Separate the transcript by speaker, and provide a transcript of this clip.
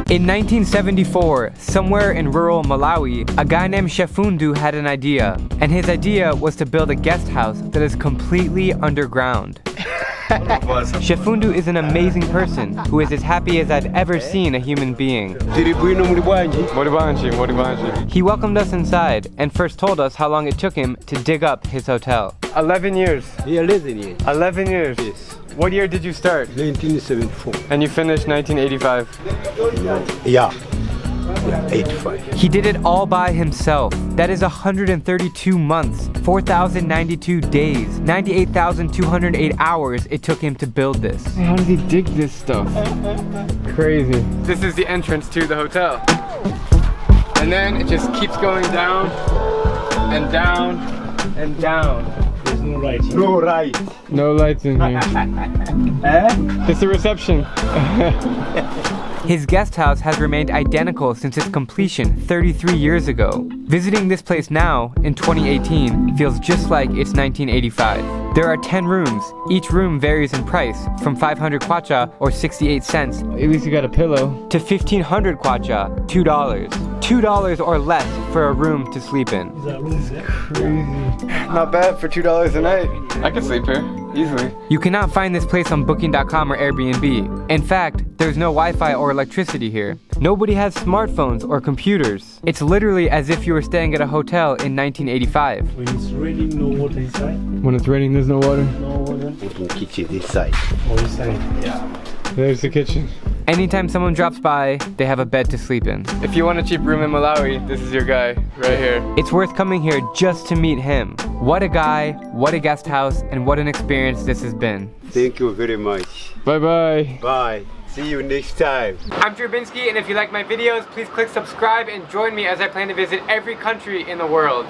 Speaker 1: In 1974, somewhere in rural Malawi, a guy named Chifundu had an idea, and his idea was to build a guest house that is completely underground. Chifundu is an amazing person who is as happy as I've ever seen a human being. He welcomed us inside and first told us how long it took him to dig up his hotel. 11 years.
Speaker 2: Yeah, 11 years.
Speaker 1: 11 years.
Speaker 2: Yes.
Speaker 1: What year did you start?
Speaker 2: 1974.
Speaker 1: And you finished 1985.
Speaker 2: Yeah. 85.
Speaker 1: He did it all by himself. That is 132 months, 4,092 days, 98,208 hours it took him to build this. How does he dig this stuff? Crazy. This is the entrance to the hotel. And then it just keeps going down and down and down.
Speaker 2: There's no light. No light.
Speaker 1: No lights in here. It's the reception. His guest house has remained identical since its completion 33 years ago. Visiting this place now, in 2018, feels just like it's 1985. There are 10 rooms. Each room varies in price, from 500 kwacha, or 68 cents, at least you got a pillow, to 1,500 kwacha, $2. $2 or less for a room to sleep in. Crazy. Not bad for $2 a night. I could sleep here, easily. You cannot find this place on booking.com or Airbnb. In fact, there's no Wi-Fi or electricity here. Nobody has smartphones or computers. It's literally as if you were staying at a hotel in 1985.
Speaker 2: When it's raining, no water inside.
Speaker 1: When it's raining, there's no water?
Speaker 2: No water. Put in kitchen this side. Oh, this side? Yeah.
Speaker 1: There's the kitchen. Anytime someone drops by, they have a bed to sleep in. If you want a cheap room in Malawi, this is your guy, right here. It's worth coming here just to meet him. What a guy, what a guest house, and what an experience this has been.
Speaker 2: Thank you very much.
Speaker 1: Bye-bye.
Speaker 2: Bye. See you next time.
Speaker 1: I'm Drew Binsky, and if you like my videos, please click subscribe and join me as I plan to visit every country in the world.